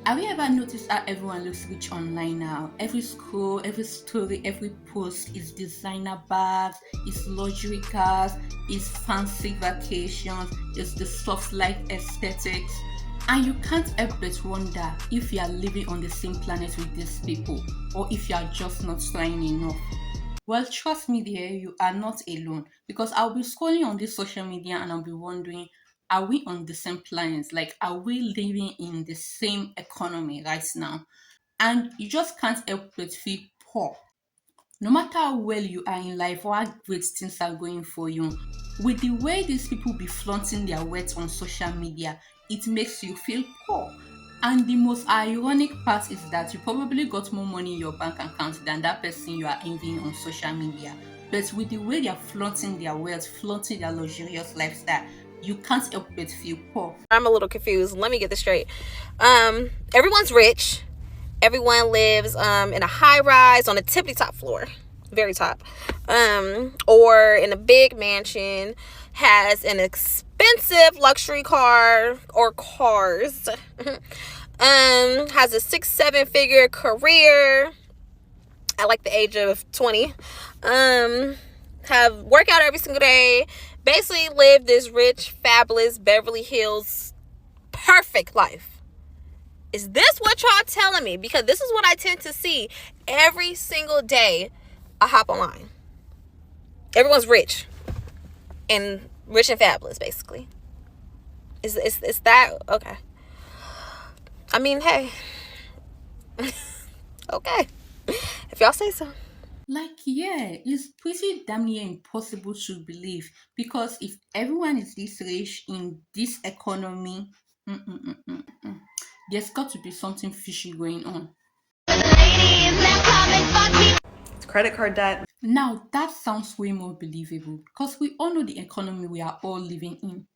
Have you ever noticed how everyone looks rich online now? Every scroll, every story, every post is designer bags, is luxury cars, is fancy vacations, is the soft life aesthetics. And you can't help but wonder if you are living on the same planet with these people or if you are just not trying enough. Well, trust me, there you are not alone because I'll be scrolling on this social media and I'll be wondering, are we on the same planet? Like, are we living in the same economy right now? And you just can't help but feel poor. No matter how well you are in life or how great things are going for you, with the way these people be flaunting their wealth on social media, it makes you feel poor. And the most ironic part is that you probably got more money in your bank account than that person you are envying on social media. But with the way they are flaunting their wealth, flaunting their luxurious lifestyle, you can't help but feel poor. I'm a little confused. Let me get this straight. Everyone's rich. Everyone lives in a high rise on the tippity top floor, very top, or in a big mansion, has an expensive luxury car or cars, has a 6-7 figure career at like the age of 20, have workout every single day, basically live this rich, fabulous Beverly Hills perfect life. Is this what y'all telling me? Because this is what I tend to see every single day I hop online. Everyone's rich and fabulous, basically. Is that okay? I mean, hey. Okay. If y'all say so. Like, yeah, it's pretty damn near impossible to believe because if everyone is this rich in this economy, there's got to be something fishy going on. It's credit card debt. Now, that sounds way more believable because we all know the economy we are all living in.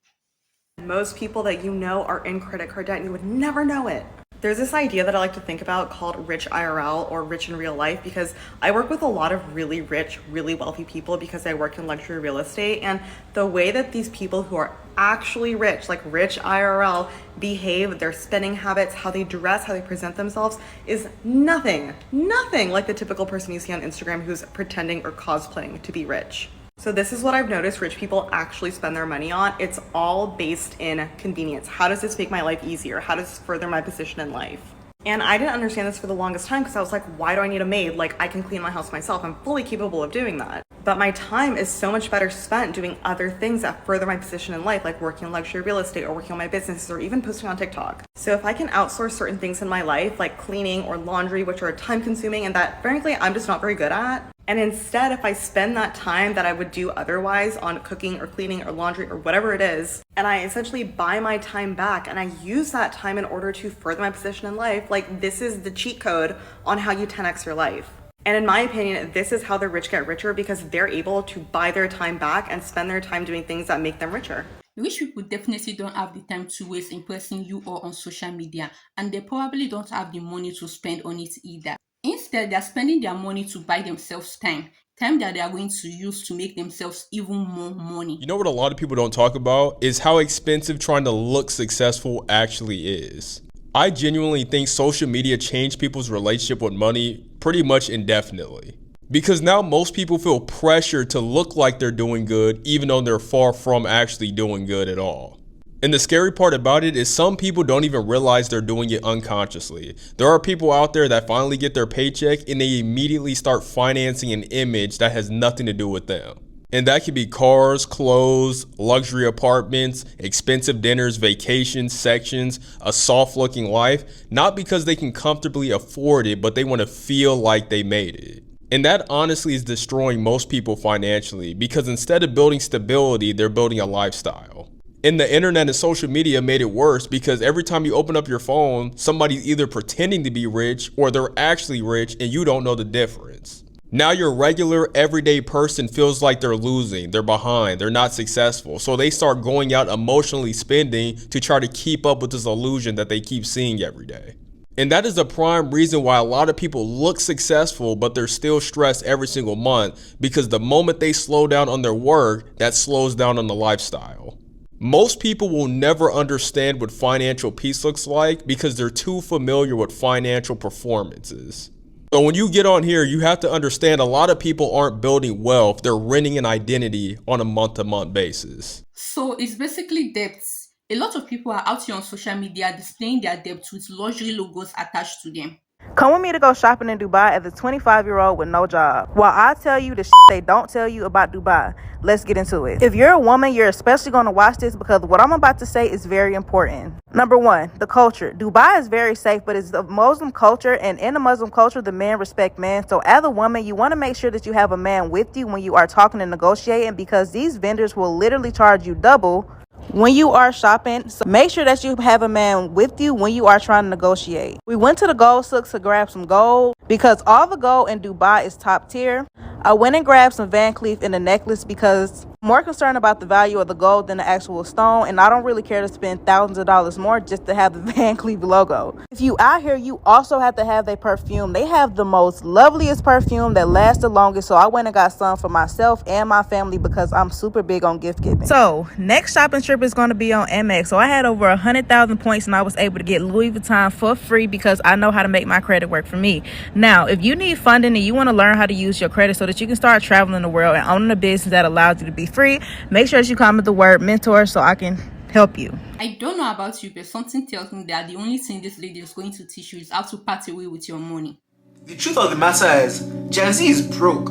Most people that you know are in credit card debt and you would never know it. There's this idea that I like to think about called rich IRL or rich in real life because I work with a lot of really rich, really wealthy people because I work in luxury real estate, and the way that these people who are actually rich, like rich IRL, behave, their spending habits, how they dress, how they present themselves is nothing like the typical person you see on Instagram who's pretending or cosplaying to be rich. So this is what I've noticed rich people actually spend their money on. It's all based in convenience. How does this make my life easier? How does this further my position in life? And I didn't understand this for the longest time because I was like, why do I need a maid? Like, I can clean my house myself. I'm fully capable of doing that. But my time is so much better spent doing other things that further my position in life, like working in luxury real estate or working on my businesses or even posting on TikTok. So if I can outsource certain things in my life, like cleaning or laundry, which are time consuming and that frankly, I'm just not very good at, and instead, if I spend that time that I would do otherwise on cooking or cleaning or laundry or whatever it is, and I essentially buy my time back and I use that time in order to further my position in life, like this is the cheat code on how you 10x your life. And in my opinion, this is how the rich get richer because they're able to buy their time back and spend their time doing things that make them richer. Rich people definitely don't have the time to waste impressing you or on social media, and they probably don't have the money to spend on it either. Instead, they're spending their money to buy themselves time that they are going to use to make themselves even more money. You know what a lot of people don't talk about is how expensive trying to look successful actually is. I genuinely think social media changed people's relationship with money pretty much indefinitely. Because now most people feel pressure to look like they're doing good even though they're far from actually doing good at all. And the scary part about it is some people don't even realize they're doing it unconsciously. There are people out there that finally get their paycheck and they immediately start financing an image that has nothing to do with them. And that could be cars, clothes, luxury apartments, expensive dinners, vacations, sections, a soft looking life, not because they can comfortably afford it, but they want to feel like they made it. And that honestly is destroying most people financially because instead of building stability, they're building a lifestyle. And the internet and social media made it worse because every time you open up your phone, somebody's either pretending to be rich or they're actually rich and you don't know the difference. Now your regular everyday person feels like they're losing, they're behind, they're not successful. So they start going out emotionally spending to try to keep up with this illusion that they keep seeing every day. And that is the prime reason why a lot of people look successful, but they're still stressed every single month because the moment they slow down on their work, that slows down on the lifestyle. Most people will never understand what financial peace looks like because they're too familiar with financial performances. So when you get on here, you have to understand a lot of people aren't building wealth, they're renting an identity on a month-to-month basis. So it's basically debts. A lot of people are out here on social media displaying their debts with luxury logos attached to them. Come with me to go shopping in Dubai as a 25-year-old with no job. While I tell you the they don't tell you about Dubai, let's get into it. If you're a woman, you're especially going to watch this because what I'm about to say is very important. Number one, the culture. Dubai is very safe, but it's the Muslim culture, and in the Muslim culture, the men respect men. So as a woman, you want to make sure that you have a man with you when you are talking and negotiating, because these vendors will literally charge you double when you are shopping. So make sure that you have a man with you when you are trying to negotiate. We went to the gold sook to grab some gold because all the gold in Dubai is top tier. I went and grabbed some Van Cleef in a necklace because I'm more concerned about the value of the gold than the actual stone, and I don't really care to spend thousands of dollars more just to have the Van Cleef logo. If you out here, you also have to have their perfume. They have the most loveliest perfume that lasts the longest, so I went and got some for myself and my family because I'm super big on gift giving. So next shopping trip is going to be on Amex. So I had over 100,000 points and I was able to get Louis Vuitton for free because I know how to make my credit work for me. Now, if you need funding and you want to learn how to use your credit so that you can start traveling the world and owning a business that allows you to be free, make sure that you comment the word mentor so I can help you. I don't know about you, but something tells me that the only thing this lady is going to teach you is how to part away with your money. The truth of the matter is, Gen Z is broke.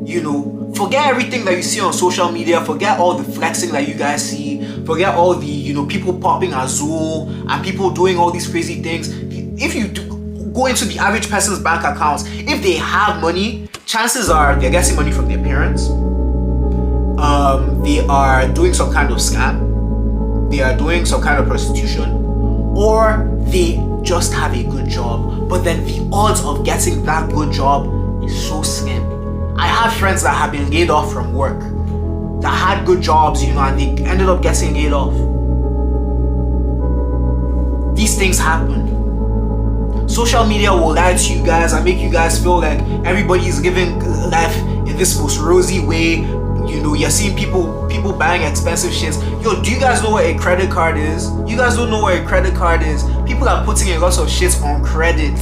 You know, forget everything that you see on social media, forget all the flexing that you guys see, forget all the, people popping Azul and people doing all these crazy things. If you go into the average person's bank accounts, if they have money, chances are they're getting money from their parents. They are doing some kind of scam, they are doing some kind of prostitution, or they just have a good job. But then the odds of getting that good job is so slim. I have friends that have been laid off from work, that had good jobs, and they ended up getting laid off. These things happen. Social media will lie to you guys and make you guys feel like everybody is living life in this most rosy way. You're seeing people buying expensive shits. Yo, do you guys know what a credit card is? You guys don't know what a credit card is. People are putting a lot of shit on credit.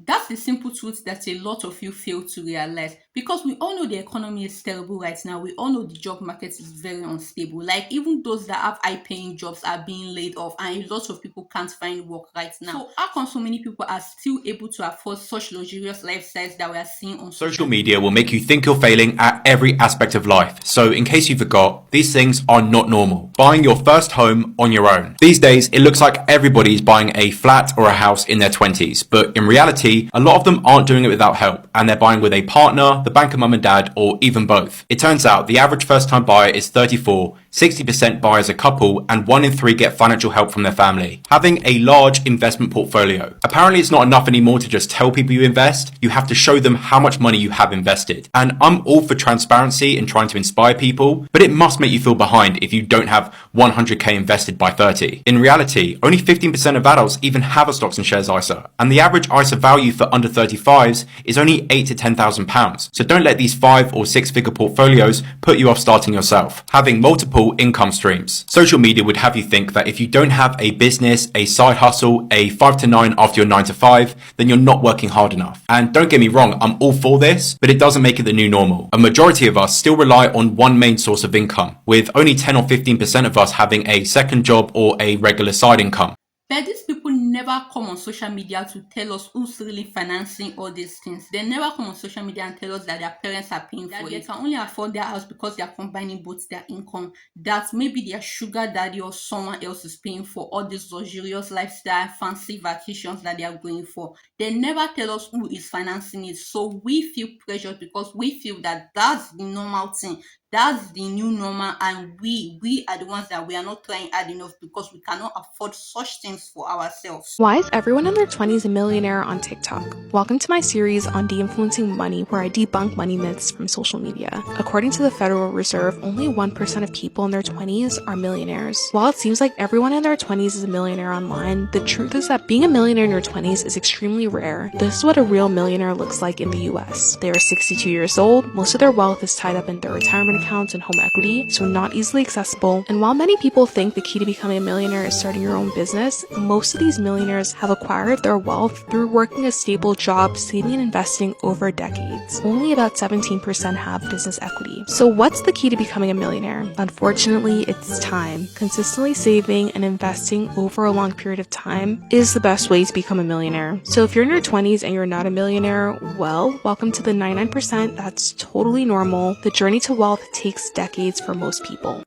That's the simple truth that a lot of you fail to realize, because we all know the economy is terrible right now. We all know the job market is very unstable. Like, even those that have high-paying jobs are being laid off, and a lot of people can't find work right now. So how come so many people are still able to afford such luxurious lifestyles that we are seeing on Social media will make you think you're failing at every aspect of life. So in case you forgot, these things are not normal. Buying your first home on your own. These days, it looks like everybody's buying a flat or a house in their 20s, but in reality, a lot of them aren't doing it without help, and they're buying with a partner, the bank of mum and dad, or even both. It turns out the average first-time buyer is 34, 60% buy as a couple, and 1 in 3 get financial help from their family. Having a large investment portfolio. Apparently it's not enough anymore to just tell people you invest, you have to show them how much money you have invested. And I'm all for transparency and trying to inspire people, but it must make you feel behind if you don't have 100k invested by 30. In reality, only 15% of adults even have a stocks and shares ISA, and the average ISA value for under 35s is only £8,000 to £10,000. So don't let these 5 or 6 figure portfolios put you off starting yourself. Having multiple income streams. Social media would have you think that if you don't have a business, a side hustle, a 5 to 9 after your 9 to 5, then you're not working hard enough. And don't get me wrong, I'm all for this, but it doesn't make it the new normal. A majority of us still rely on one main source of income, with only 10 or 15% of us having a second job or a regular side income. But these people never come on social media to tell us who's really financing all these things. They never come on social media and tell us that their parents are paying for it. They can only afford their house because they are combining both their income. That maybe their sugar daddy or someone else is paying for all these luxurious lifestyle, fancy vacations that they are going for. They never tell us who is financing it. So we feel pressured because we feel that that's the normal thing. That's the new normal, and we are the ones that we are not trying hard enough because we cannot afford such things for ourselves. Why is everyone in their 20s a millionaire on TikTok? Welcome to my series on de-influencing money, where I debunk money myths from social media. According to the Federal Reserve, only 1% of people in their 20s are millionaires. While it seems like everyone in their 20s is a millionaire online, the truth is that being a millionaire in your 20s is extremely rare. This is what a real millionaire looks like in the US. They are 62 years old, most of their wealth is tied up in their retirement accounts and home equity, so not easily accessible. And while many people think the key to becoming a millionaire is starting your own business, most of these millionaires have acquired their wealth through working a stable job, saving and investing over decades. Only about 17% have business equity. So what's the key to becoming a millionaire? Unfortunately, it's time. Consistently saving and investing over a long period of time is the best way to become a millionaire. So if you're in your 20s and you're not a millionaire, well, welcome to the 99%. That's totally normal. The journey to wealth takes decades for most people.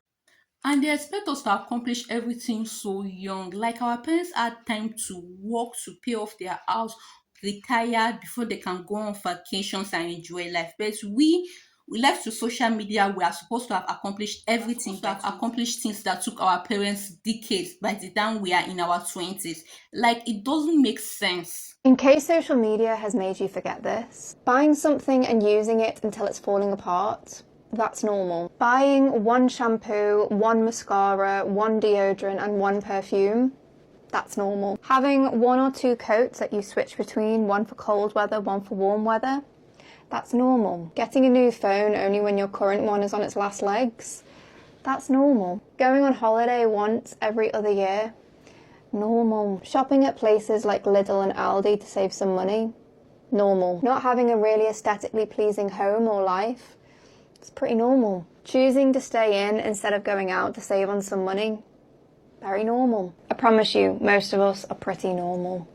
And they expect us to accomplish everything so young. Like our parents had time to work to pay off their house, retire before they can go on vacations and enjoy life. But we left to social media. We are supposed to have accomplished everything, to have accomplished things that took our parents decades by the time we are in our 20s. Like, it doesn't make sense. In case social media has made you forget this, buying something and using it until it's falling apart, that's normal. Buying one shampoo, one mascara, one deodorant and one perfume, that's normal. Having one or two coats that you switch between, one for cold weather, one for warm weather, that's normal. Getting a new phone only when your current one is on its last legs, that's normal. Going on holiday once every other year, normal. Shopping at places like Lidl and Aldi to save some money, normal. Not having a really aesthetically pleasing home or life, it's pretty normal. Choosing to stay in instead of going out to save on some money, very normal. I promise you, most of us are pretty normal.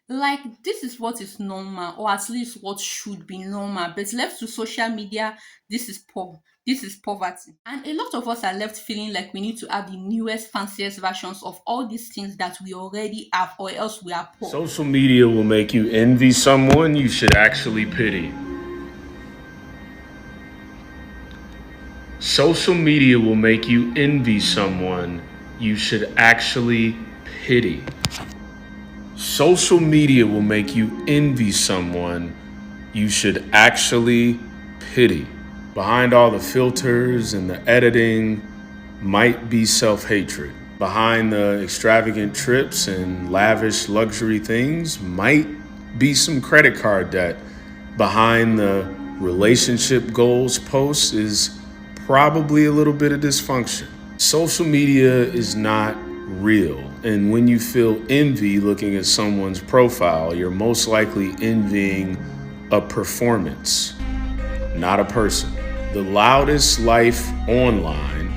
Like, this is what is normal, or at least what should be normal. But left to social media, this is poverty. And a lot of us are left feeling like we need to have the newest, fanciest versions of all these things that we already have, or else we are poor. Social media will make you envy someone you should actually pity. Social media will make you envy someone you should actually pity. Social media will make you envy someone you should actually pity. Behind all the filters and the editing might be self-hatred. Behind the extravagant trips and lavish luxury things might be some credit card debt. Behind the relationship goals posts is probably a little bit of dysfunction. Social media is not real. And when you feel envy looking at someone's profile, you're most likely envying a performance, not a person. The loudest life online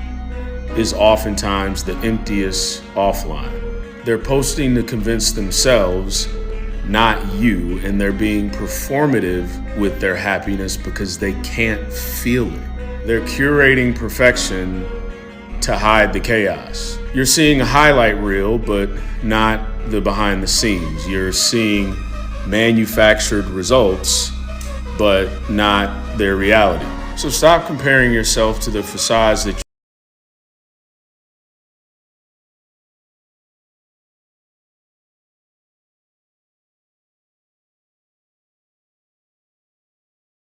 is oftentimes the emptiest offline. They're posting to convince themselves, not you, and they're being performative with their happiness because they can't feel it. They're curating perfection to hide the chaos. You're seeing a highlight reel, but not the behind the scenes. You're seeing manufactured results, but not their reality. So stop comparing yourself to the facades that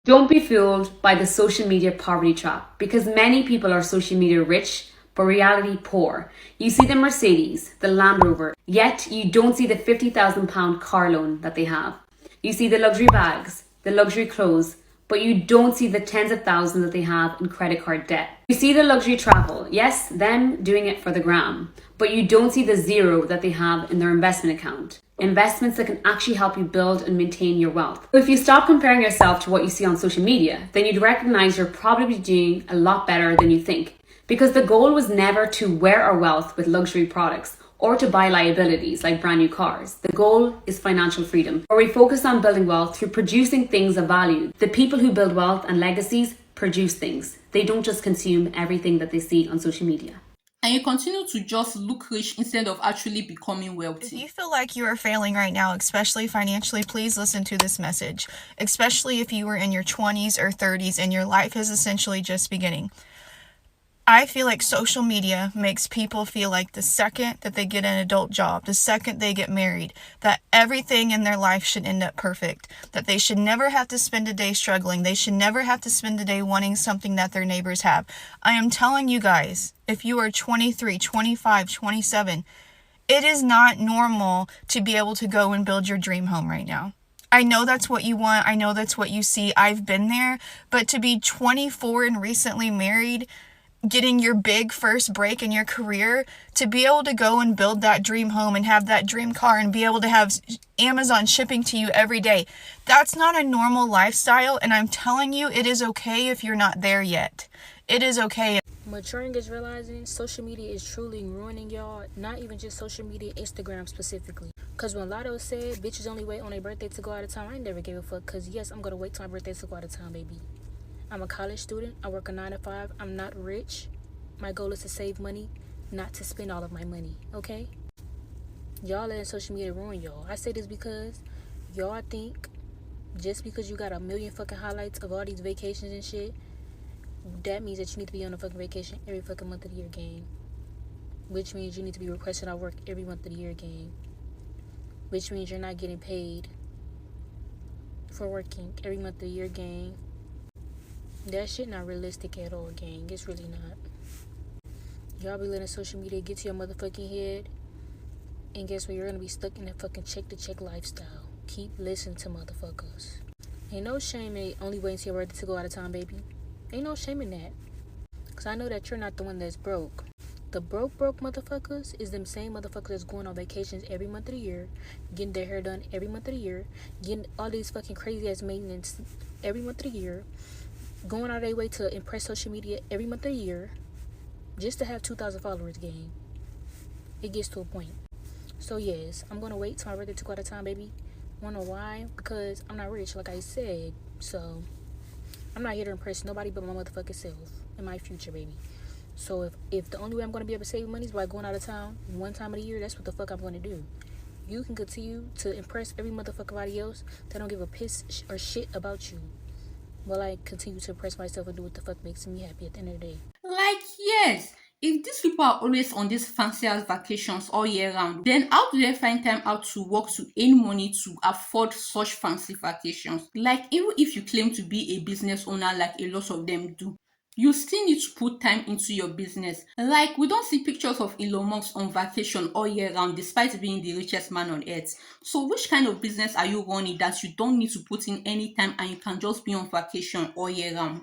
Don't be fooled by the social media poverty trap, because many people are social media rich, but reality poor. You see the Mercedes, the Land Rover, yet you don't see the £50,000 car loan that they have. You see the luxury bags, the luxury clothes, but you don't see the tens of thousands that they have in credit card debt. You see the luxury travel, yes, them doing it for the gram, but you don't see the zero that they have in their investment account. Investments that can actually help you build and maintain your wealth. So if you stop comparing yourself to what you see on social media, then you'd recognize you're probably doing a lot better than you think. Because the goal was never to wear our wealth with luxury products or to buy liabilities like brand new cars. The goal is financial freedom, where we focus on building wealth through producing things of value. The people who build wealth and legacies produce things. They don't just consume everything that they see on social media. And you continue to just look rich instead of actually becoming If wealthy. you feel like you are failing right now, especially financially, please listen to this message, especially if you were in your 20s or 30s and your life is essentially just beginning. I feel like social media makes people feel like the second that they get an adult job, the second they get married, that everything in their life should end up perfect, that they should never have to spend a day struggling, they should never have to spend a day wanting something that their neighbors have. I am telling you guys, if you are 23, 25, 27, it is not normal to be able to go and build your dream home right now. I know that's what you want. I know that's what you see. I've been there. But to be 24 and recently married, getting your big first break in your career, to be able to go and build that dream home and have that dream car and be able to have Amazon shipping to you every day, that's not a normal lifestyle. And I'm telling you, it is okay if you're not there yet. It is okay. Maturing is realizing social media is truly ruining y'all. Not even just social media, Instagram specifically. Because when Lotto said bitches only wait on their birthday to go out of town, I never gave a fuck. Because yes, I'm going to wait till my birthday to go out of town, baby. I'm a college student. I work a 9 to 5. I'm not rich. My goal is to save money, not to spend all of my money, okay? Y'all letting social media ruin y'all. I say this because y'all think just because you got a million fucking highlights of all these vacations and shit, that means that you need to be on a fucking vacation every fucking month of the year, gang. Which means you need to be requested out work every month of the year, gang. Which means you're not getting paid for working every month of the year, gang. That shit not realistic at all, gang. It's really not. Y'all be letting social media get to your motherfucking head. And guess what? You're gonna be stuck in that fucking check-to-check lifestyle. Keep listening to motherfuckers. Ain't no shame in only waiting till your birthday to go out of town, baby. Ain't no shame in that. Because I know that you're not the one that's broke. The broke motherfuckers is them same motherfuckers that's going on vacations every month of the year, getting their hair done every month of the year, getting all these fucking crazy ass maintenance every month of the year, going out of their way to impress social media every month of the year, just to have 2,000 followers, gang. It gets to a point. So yes, I'm gonna wait till my birthday to go out of town, baby. Wanna know why? Because I'm not rich, like I said. So I'm not here to impress nobody but my motherfucking self in my future, baby. So if the only way I'm going to be able to save money is by going out of town one time of the year, that's what the fuck I'm going to do. You can continue to impress every motherfucker else that don't give a piss or shit about you, while I continue to impress myself and do what the fuck makes me happy at the end of the day. Like, yes, if these people are always on these fancy ass vacations all year round, then how do they find time out to work to earn money to afford such fancy vacations? Like, even if you claim to be a business owner, like a lot of them do, you still need to put time into your business. Like, we don't see pictures of Elon Musk on vacation all year round despite being the richest man on earth. So which kind of business are you running that you don't need to put in any time and you can just be on vacation all year round?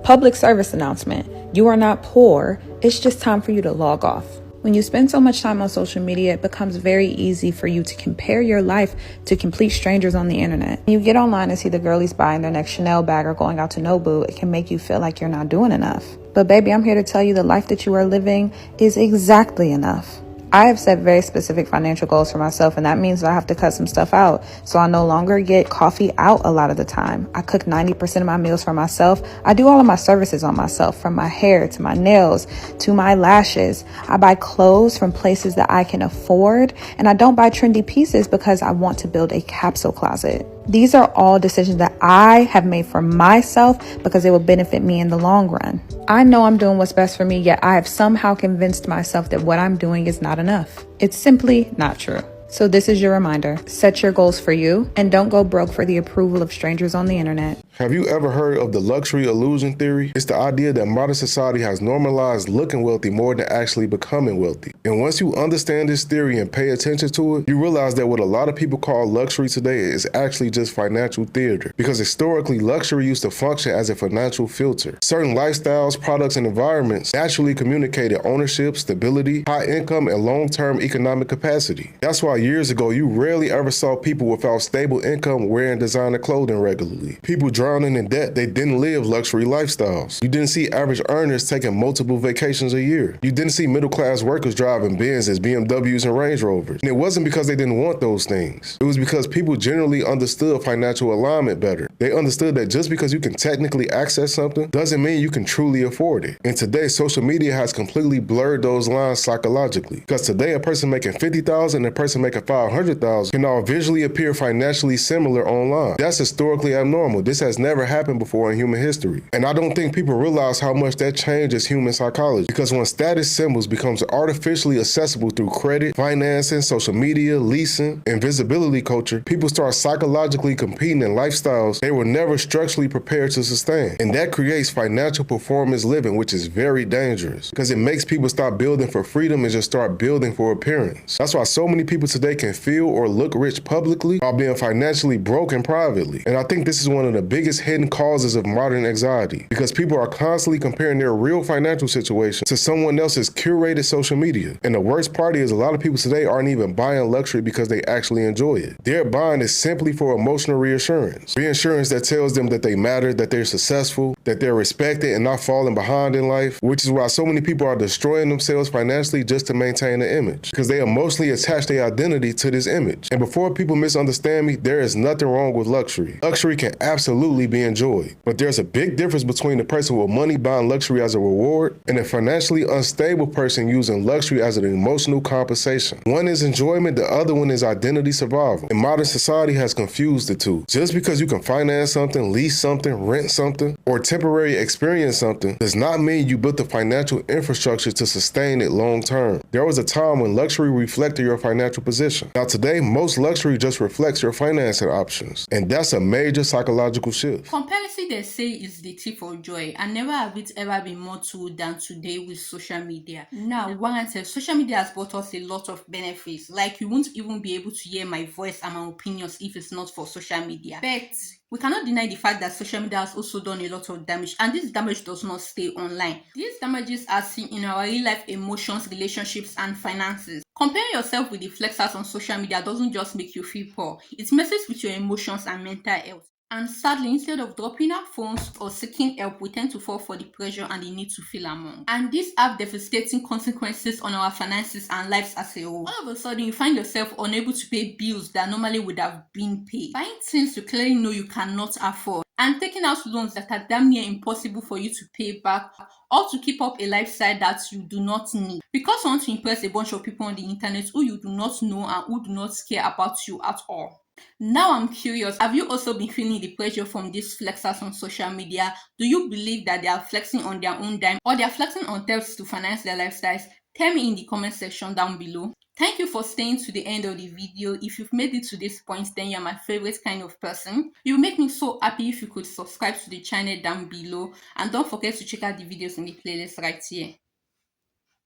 Public service announcement. You are not poor. It's just time for you to log off. When you spend so much time on social media, it becomes very easy for you to compare your life to complete strangers on the internet. When you get online and see the girlies buying their next Chanel bag or going out to Nobu, it can make you feel like you're not doing enough. But baby, I'm here to tell you the life that you are living is exactly enough. I have set very specific financial goals for myself, and that means that I have to cut some stuff out. So I no longer get coffee out a lot of the time. I cook 90% of my meals for myself. I do all of my services on myself, from my hair to my nails to my lashes. I buy clothes from places that I can afford, and I don't buy trendy pieces because I want to build a capsule closet. These are all decisions that I have made for myself because it will benefit me in the long run. I know I'm doing what's best for me, yet I have somehow convinced myself that what I'm doing is not enough. It's simply not true. So this is your reminder. Set your goals for you and don't go broke for the approval of strangers on the internet. Have you ever heard of the luxury illusion theory? It's the idea that modern society has normalized looking wealthy more than actually becoming wealthy. And once you understand this theory and pay attention to it, you realize that what a lot of people call luxury today is actually just financial theater. Because historically, luxury used to function as a financial filter. Certain lifestyles, products, and environments naturally communicated ownership, stability, high income, and long-term economic capacity. That's why years ago, you rarely ever saw people without stable income wearing designer clothing regularly. People drowning in debt, they didn't live luxury lifestyles. You didn't see average earners taking multiple vacations a year. You didn't see middle-class workers driving Benzes, BMWs, and Range Rovers. And it wasn't because they didn't want those things. It was because people generally understood financial alignment better. They understood that just because you can technically access something doesn't mean you can truly afford it. And today, social media has completely blurred those lines psychologically. Because today, a person making $50,000 and a person making $500,000 can all visually appear financially similar online. That's historically abnormal. This has has never happened before in human history. And I don't think people realize how much that changes human psychology, because when status symbols becomes artificially accessible through credit, financing, social media, leasing, and visibility culture, people start psychologically competing in lifestyles they were never structurally prepared to sustain. And that creates financial performance living, which is very dangerous because it makes people stop building for freedom and just start building for appearance. That's why so many people today can feel or look rich publicly while being financially broken privately. And I think this is one of the biggest hidden causes of modern anxiety, because people are constantly comparing their real financial situation to someone else's curated social media. And the worst part is a lot of people today aren't even buying luxury because they actually enjoy it. Their buying is simply for emotional reassurance. Reassurance that tells them that they matter, that they're successful, that they're respected and not falling behind in life, which is why so many people are destroying themselves financially just to maintain an image, because they emotionally attach their identity to this image. And before people misunderstand me, there is nothing wrong with luxury. Luxury can absolutely be enjoyed, but there's a big difference between the person with money buying luxury as a reward and a financially unstable person using luxury as an emotional compensation. One is enjoyment, the other one is identity survival. And modern society has confused the two. Just because you can finance something, lease something, rent something, or temporarily experience something does not mean you built the financial infrastructure to sustain it long term. There was a time when luxury reflected your financial position. Now today, most luxury just reflects your financing options. And that's a major psychological shift. Comparison, they say, is the thief of joy, and never have it ever been more true than today with social media. Now, one answer, social media has brought us a lot of benefits. Like, you won't even be able to hear my voice and my opinions if it's not for social media. But we cannot deny the fact that social media has also done a lot of damage, and this damage does not stay online. These damages are seen in our real life emotions, relationships, and finances. Comparing yourself with the flexers on social media doesn't just make you feel poor, it messes with your emotions and mental health. And sadly, instead of dropping our phones or seeking help, we tend to fall for the pressure and the need to feel among. And these have devastating consequences on our finances and lives as a whole. All of a sudden, you find yourself unable to pay bills that normally would have been paid, buying things you clearly know you cannot afford, and taking out loans that are damn near impossible for you to pay back, or to keep up a lifestyle that you do not need, because you want to impress a bunch of people on the internet who you do not know and who do not care about you at all. Now I'm curious, have you also been feeling the pressure from these flexers on social media? Do you believe that they are flexing on their own dime, or they are flexing on themselves to finance their lifestyles? Tell me in the comment section down below. Thank you for staying to the end of the video. If you've made it to this point, then you're my favorite kind of person. You make me so happy if you could subscribe to the channel down below, and don't forget to check out the videos in the playlist right here.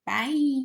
Bye.